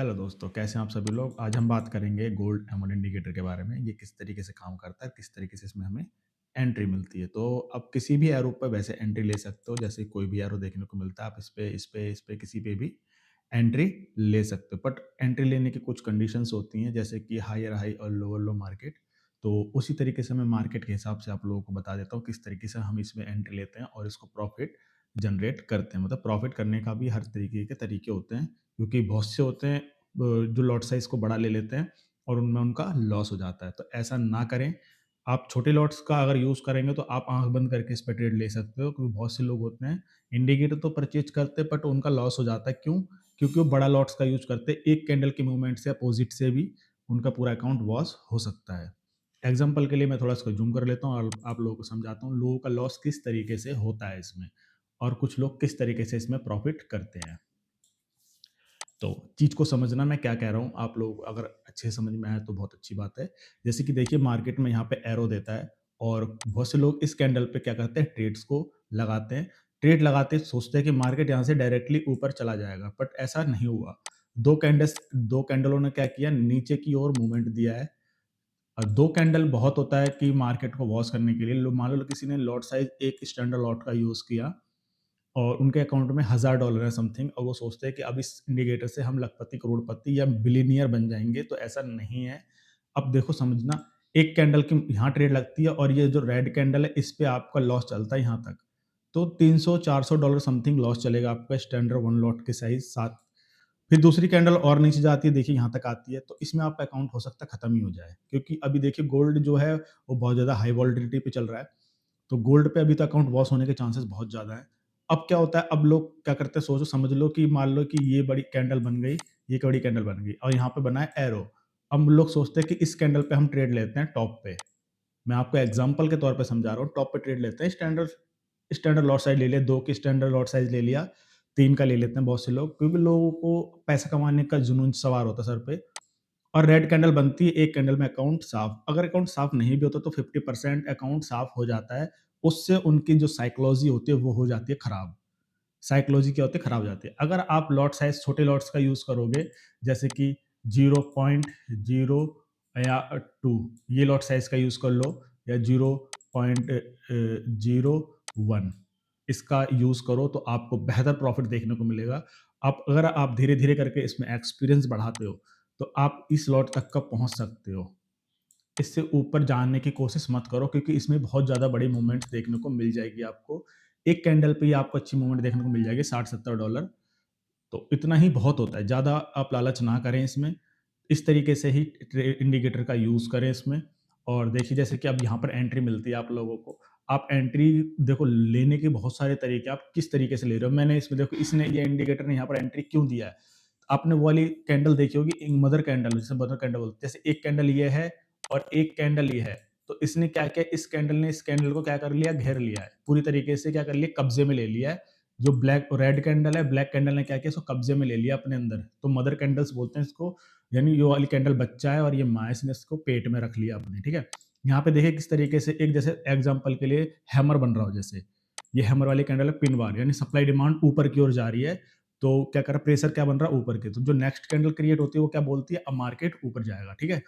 Hello दोस्तों, कैसे हैं आप सभी लोग? आज हम बात करेंगे गोल्ड एमोन इंडिकेटर के बारे में। ये किस तरीके से काम करता है, किस तरीके से इसमें हमें एंट्री मिलती है। तो आप किसी भी एरो पे वैसे एंट्री ले सकते हो, जैसे कोई भी एरो देखने को मिलता है, आप इस पे किसी पे भी एंट्री ले सकते हो। बट एंट्री लेने की कुछ कंडीशंस होती हैं, जैसे कि हायर हाई और लोअर लो मार्केट। तो उसी तरीके से मैं मार्केट के हिसाब से आप लोगों को बता देता हूँ, किस तरीके से हम इसमें एंट्री लेते हैं और इसको प्रॉफिट जनरेट करते हैं। मतलब प्रॉफिट करने का भी हर तरीके के तरीके होते हैं, क्योंकि बहुत से होते हैं जो लॉट साइज़ को बड़ा ले लेते हैं और उनमें उनका लॉस हो जाता है। तो ऐसा ना करें। आप छोटे लॉट्स का अगर यूज़ करेंगे तो आप आँख बंद करके इस पे ट्रेड ले सकते हो, क्योंकि बहुत से लोग होते हैं इंडिकेटर तो परचेज़ करते हैं बट उनका लॉस हो जाता है। क्यों? क्योंकि वो बड़ा लॉट्स का यूज़ करते हैं। एक कैंडल के मूवमेंट से अपोज़िट से भी उनका पूरा अकाउंट लॉस हो सकता है। एग्ज़ाम्पल के लिए मैं थोड़ा इसको ज़ूम कर लेता हूँ और आप लोगों को समझाता हूँ लोगों का लॉस किस तरीके से होता है इसमें, और कुछ लोग किस तरीके से इसमें प्रॉफ़िट करते हैं। तो चीज़ को समझना मैं क्या कह रहा हूँ, आप लोग अगर अच्छे से समझ में आया तो बहुत अच्छी बात है। जैसे कि देखिए मार्केट में यहाँ पे एरो देता है और बहुत से लोग इस कैंडल पे क्या करते हैं, ट्रेड्स को लगाते हैं। ट्रेड लगाते सोचते हैं कि मार्केट यहाँ से डायरेक्टली ऊपर चला जाएगा, बट ऐसा नहीं हुआ। 2 कैंडलों ने क्या किया, नीचे की ओर मूवमेंट दिया है। 2 कैंडल बहुत होता है कि मार्केट को वॉश करने के लिए। लो मान लो किसी ने लॉट साइज़ एक स्टैंडर्ड लॉट का यूज़ किया और उनके अकाउंट में $1000 है समथिंग, और वो सोचते हैं कि अब इस इंडिकेटर से हम लखपति, करोड़पति या बिलियनियर बन जाएँगे, तो ऐसा नहीं है। अब देखो समझना, एक कैंडल की यहाँ ट्रेड लगती है और ये जो रेड कैंडल है, इस पे आपका लॉस चलता है यहाँ तक। तो $300-400 समथिंग लॉस चलेगा आपका स्टैंडर्ड 1 लॉट के साइज़ साथ। फिर दूसरी कैंडल और नीचे जाती है, देखिए यहाँ तक आती है, तो इसमें आपका अकाउंट हो सकता है खत्म ही हो जाए। क्योंकि अभी देखिए गोल्ड जो है, वो बहुत ज़्यादा हाई वोलेटिलिटी पे चल रहा है। तो गोल्ड पे अभी तो अकाउंट वॉश होने के चांसेस बहुत ज़्यादा हैं। अब क्या होता है, अब लोग क्या करते हैं, सोचो समझ लो कि मान लो कि ये बड़ी कैंडल बन गई, ये बड़ी कैंडल बन गई और यहाँ पे बना है एरो। अब लोग सोचते हैं कि इस कैंडल पे हम ट्रेड लेते हैं टॉप पे। मैं आपको एग्जांपल के तौर पे समझा रहा हूँ, टॉप पे ट्रेड लेते हैं, स्टैंडर्ड स्टैंडर्ड लॉट साइज़ ले लिया, 2 की स्टैंडर्ड लॉट साइज़ ले लिया, 3 का ले लेते हैं बहुत से लोग, क्योंकि लोगों को पैसा कमाने का जुनून सवार होता है सर पे। और रेड कैंडल बनती है, एक कैंडल में अकाउंट साफ। अगर अकाउंट साफ नहीं भी होता तो 50% अकाउंट साफ हो जाता है। उससे उनकी जो साइकोलॉजी होती है वो हो जाती है खराब। साइकोलॉजी क्या होती है, खराब हो जाती है। अगर आप लॉट साइज़ छोटे लॉट्स का यूज़ करोगे, जैसे कि 0.0 या 2, ये लॉट साइज़ का यूज़ कर लो, या 0.01 इसका यूज़ करो, तो आपको बेहतर प्रॉफ़िट देखने को मिलेगा। अगर आप धीरे-धीरे करके इसमें एक्सपीरियंस बढ़ाते हो, तो आप इस लॉट तक का पहुँच सकते हो। इससे ऊपर जाने की कोशिश मत करो, क्योंकि इसमें बहुत ज़्यादा बड़ी मूवमेंट्स देखने को मिल जाएगी आपको। एक कैंडल पे ही आपको अच्छी मूवमेंट देखने को मिल जाएगी, $60-70। तो इतना ही बहुत होता है, ज़्यादा आप लालच ना करें इसमें। इस तरीके से ही इंडिकेटर का यूज़ करें इसमें। और देखिए जैसे कि अब यहाँ पर एंट्री मिलती है आप लोगों को। आप एंट्री देखो लेने के बहुत सारे तरीके, आप किस तरीके से ले रहे हो। मैंने इसमें देखो, इसने ये इंडिकेटर ने यहाँ पर एंट्री क्यों दिया है। आपने वो वाली कैंडल देखी होगी, एक मदर कैंडल, जिसे मदर कैंडल बोलते हैं। जैसे एक कैंडल ये है और एक कैंडल ये है, तो इसने क्या किया, इस कैंडल ने इस कैंडल को क्या कर लिया, घेर लिया है पूरी तरीके से, क्या कर लिया, कब्जे में ले लिया है। जो ब्लैक रेड कैंडल है, ब्लैक कैंडल ने क्या किया, इसको कब्जे में ले लिया अपने अंदर। तो मदर कैंडल्स बोलते हैं इसको। यानी ये वाली कैंडल बच्चा है और ये माँ है, इसने इसको पेट में रख लिया अपने, ठीक है। यहाँ पे देखिए किस तरीके से, एक जैसे एग्जांपल के लिए हैमर बन रहा हो, जैसे ये हैमर वाली कैंडल है, पिन बार, यानी सप्लाई डिमांड ऊपर की ओर जा रही है। तो क्या कर रहा है, प्रेशर क्या बन रहा है, ऊपर के। तो जो नेक्स्ट कैंडल क्रिएट होती है वो क्या बोलती है, अब मार्केट ऊपर जाएगा, ठीक है।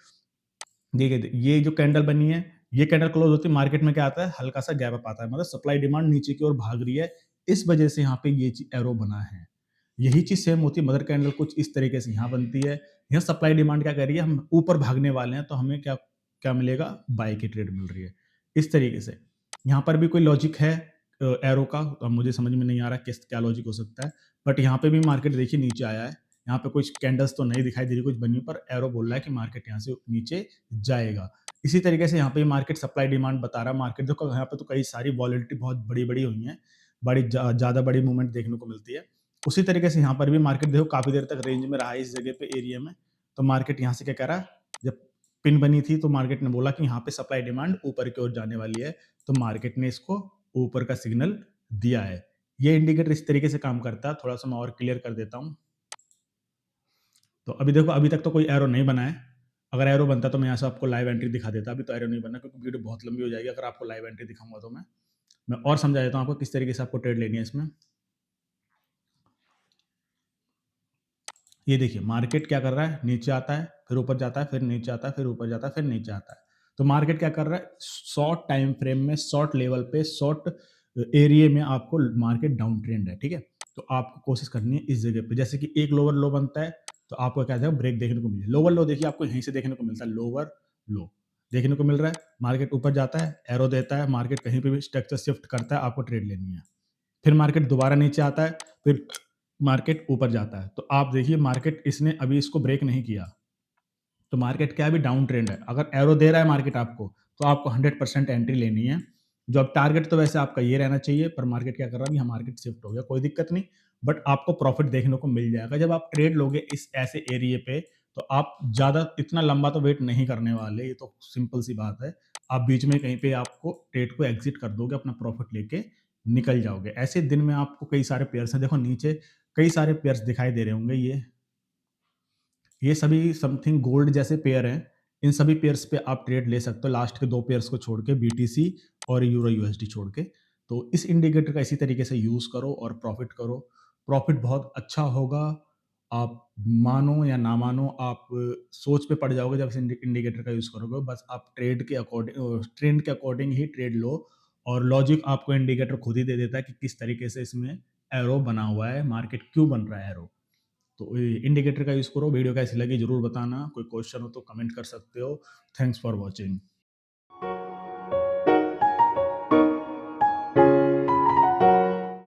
देखिए ये जो कैंडल बनी है, ये कैंडल क्लोज होती है, मार्केट में क्या आता है, हल्का सा गैप अप आता है, मतलब सप्लाई डिमांड नीचे की ओर भाग रही है। इस वजह से यहाँ पे ये एरो बना है। यही चीज सेम होती है, मदर कैंडल कुछ इस तरीके से यहाँ बनती है। यहाँ सप्लाई डिमांड क्या कर रही है, हम ऊपर भागने वाले हैं, तो हमें क्या क्या मिलेगा, बाय की ट्रेड मिल रही है। इस तरीके से यहाँ पर भी कोई लॉजिक है एरो का, तो अब मुझे समझ में नहीं आ रहा किस क्या लॉजिक हो सकता है। बट यहाँ पे भी मार्केट देखिए नीचे आया है। यहाँ पे कुछ कैंडल्स तो नहीं दिखाई दे रही कुछ बनी, पर एरो बोल रहा है कि मार्केट यहाँ से नीचे जाएगा। इसी तरीके से यहाँ पे मार्केट सप्लाई डिमांड बता रहा है। मार्केट देखो यहाँ पे तो कई सारी वॉलेटिलिटी बहुत बड़ी-बड़ी हुई हैं, बड़ी ज़्यादा बड़ी मूवमेंट देखने को मिलती है। उसी तरीके से यहाँ पर भी मार्केट देखो काफ़ी देर तक रेंज में रहा है इस जगह पे, एरिया में। तो मार्केट यहाँ से क्या कह रहा है, जब पिन बनी थी तो मार्केट ने बोला कि यहाँ पे सप्लाई डिमांड ऊपर की ओर जाने वाली है, तो मार्केट ने इसको ऊपर का सिग्नल दिया है। ये इंडिकेटर इस तरीके से काम करता है, थोड़ा-सा मैं और क्लियर कर देता हूँ। तो अभी देखो, अभी तक तो कोई एरो नहीं बना है। अगर एरो बनता तो मैं यहाँ से आपको लाइव एंट्री दिखा देता। अभी तो एरो नहीं बना, क्योंकि वीडियो बहुत लंबी हो जाएगी अगर आपको लाइव एंट्री दिखाऊँगा तो मैं और समझा देता हूँ आपको किस तरीके से आपको ट्रेड लेनी है इसमें। ये देखिए मार्केट क्या कर रहा है, नीचे आता है, फिर ऊपर जाता है, फिर नीचे आता है, फिर ऊपर जाता है, फिर नीचे आता है। तो मार्केट क्या कर रहा है, शॉर्ट टाइम फ्रेम में, शॉर्ट लेवल पे, शॉर्ट एरिया में आपको मार्केट डाउन ट्रेंड है, ठीक है? तो आपको कोशिश करनी है इस जगह पे, जैसे कि एक लोअर लो बनता है, तो आपको क्या है ब्रेक देखने को मिले। लोअर लो देखिए आपको यहीं से देखने को मिलता है, लोअर लो देखने को मिल रहा है, मार्केट ऊपर जाता है, एरो देता है, मार्केट कहीं पे भी स्ट्रक्चर शिफ्ट करता है, आपको ट्रेड लेनी है। फिर मार्केट दोबारा नीचे आता है, फिर मार्केट ऊपर जाता है। तो आप देखिए मार्केट इसने अभी इसको ब्रेक नहीं किया, तो मार्केट क्या है अभी डाउन ट्रेंड है। अगर एरो दे रहा है मार्केट आपको, तो आपको 100% एंट्री लेनी है। जो अब टारगेट तो वैसे आपका ये रहना चाहिए, पर मार्केट क्या कर रहा है, अभी हाँ, मार्केट शिफ्ट हो गया, कोई दिक्कत नहीं, बट आपको प्रॉफिट देखने को मिल जाएगा। जब आप ट्रेड लोगे इस ऐसे एरिये पे, तो आप ज़्यादा इतना लंबा तो वेट नहीं करने वाले, ये तो सिंपल सी बात है। आप बीच में कहीं पे आपको ट्रेड को एग्ज़िट कर दोगे, अपना प्रॉफिट लेके निकल जाओगे। ऐसे दिन में आपको कई सारे पेयर्स हैं, देखो नीचे कई सारे पेयर्स दिखाई दे रहे होंगे, ये सभी समथिंग गोल्ड जैसे पेयर हैं। इन सभी पेयर्स पे आप ट्रेड ले सकते हो, लास्ट के 2 पेयर्स को छोड़ के, बीटीसी और यूरो यूएसडी छोड़ के। तो इस इंडिकेटर का इसी तरीके से यूज़ करो और प्रॉफ़िट करो। प्रॉफ़िट बहुत अच्छा होगा। आप मानो या ना मानो, आप सोच पे पड़ जाओगे जब इस इंडिकेटर का यूज़ करोगे। बस आप ट्रेंड के अकॉर्डिंग ही ट्रेड लो, और लॉजिक आपको इंडिकेटर खुद ही दे देता है कि किस तरीके से इसमें एरो बना हुआ है, मार्केट क्यों बन रहा है एरो। तो इंडिकेटर का यूज़ करो। वीडियो कैसी लगी ज़रूर बताना। कोई क्वेश्चन हो तो कमेंट कर सकते हो। Thanks for watching.